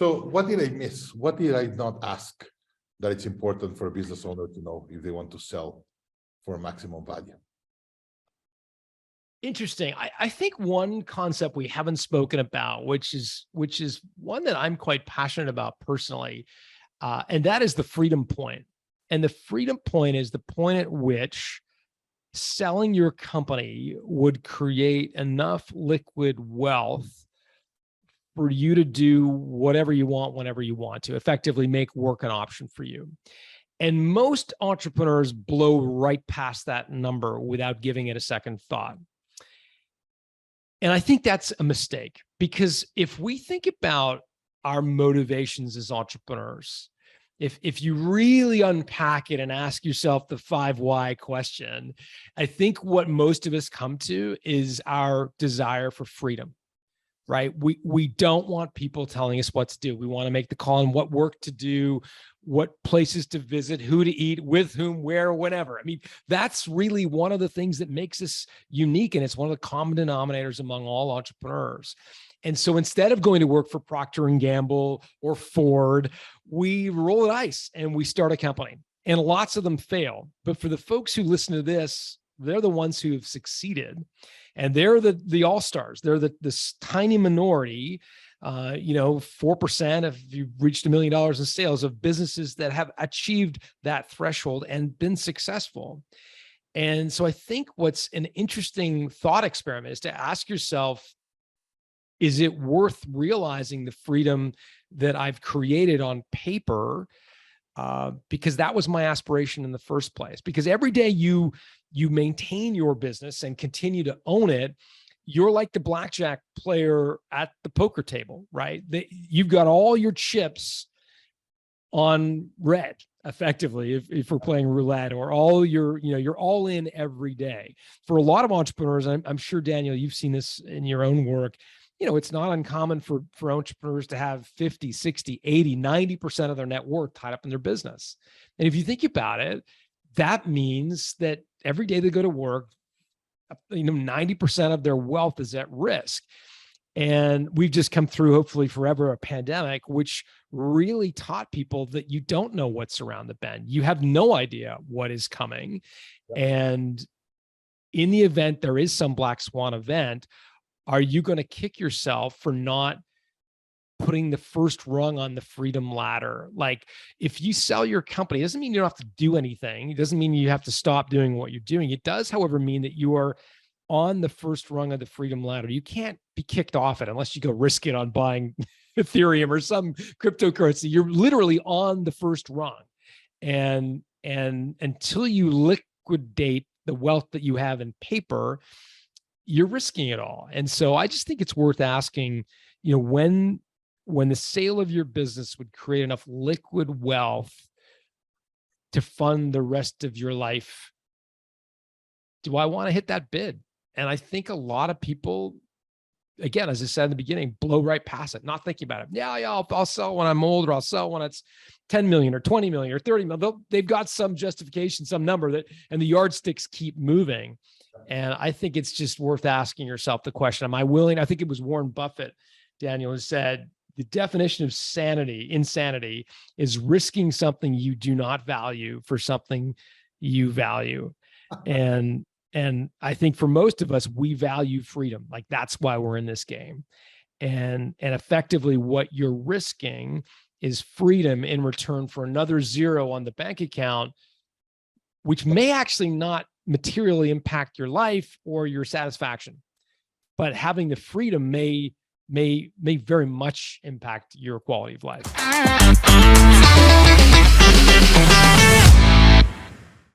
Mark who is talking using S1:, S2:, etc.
S1: So what did I miss? What did I not ask that it's important for a business owner to know if they want to sell for maximum value?
S2: Interesting. I think one concept we haven't spoken about, which is one that I'm quite passionate about personally, and that is the freedom point. And the freedom point is the point at which selling your company would create enough liquid wealth for you to do whatever you want, whenever you want to, effectively make work an option for you. And most entrepreneurs blow right past that number without giving it a second thought. And I think that's a mistake, because if we think about our motivations as entrepreneurs, if you really unpack it and ask yourself the 5 why question, I think what most of us come to is our desire for freedom, right? We don't want people telling us what to do. We want to make the call on what work to do, what places to visit, who to eat, with whom, where, whenever. I mean, that's really one of the things that makes us unique. And it's one of the common denominators among all entrepreneurs. And so instead of going to work for Procter & Gamble or Ford, we roll the dice and we start a company. And lots of them fail. But for the folks who listen to this, they're the ones who have succeeded. And they're the all-stars. They're this tiny minority, 4% if you've reached $1 million in sales, of businesses that have achieved that threshold and been successful. And so I think what's an interesting thought experiment is to ask yourself, is it worth realizing the freedom that I've created on paper? Because that was my aspiration in the first place. Because every day you maintain your business and continue to own it, you're like the blackjack player at the poker table, right? You've got all your chips on red, effectively, if we're playing roulette, or all you're all in every day. For a lot of entrepreneurs, I'm sure, Daniel, you've seen this in your own work. It's not uncommon for entrepreneurs to have 50, 60, 80, 90% of their net worth tied up in their business. And if you think about it, that means that every day they go to work, 90% of their wealth is at risk. And we've just come through, hopefully forever, a pandemic, which really taught people that you don't know what's around the bend. You have no idea what is coming. Yeah. And in the event there is some black swan event, are you going to kick yourself for not putting the first rung on the freedom ladder? Like, if you sell your company, it doesn't mean you don't have to do anything. It doesn't mean you have to stop doing what you're doing. It does, however, mean that you are on the first rung of the freedom ladder. You can't be kicked off it unless you go risk it on buying Ethereum or some cryptocurrency. You're literally on the first rung. And until you liquidate the wealth that you have in paper, you're risking it all. And so I just think it's worth asking, when the sale of your business would create enough liquid wealth to fund the rest of your life, do I want to hit that bid? And I think a lot of people, again, as I said in the beginning, blow right past it, not thinking about it. Yeah, I'll sell when I'm old, or I'll sell when it's 10 million or 20 million or 30 million. They've got some justification, some number and the yardsticks keep moving. And I think it's just worth asking yourself the question, am I willing? I think it was Warren Buffett, Daniel, who said, the definition of insanity is risking something you do not value for something you value. And I think for most of us, we value freedom. Like, that's why we're in this game. And effectively what you're risking is freedom in return for another zero on the bank account, which may actually not materially impact your life or your satisfaction, but having the freedom may very much impact your quality of life.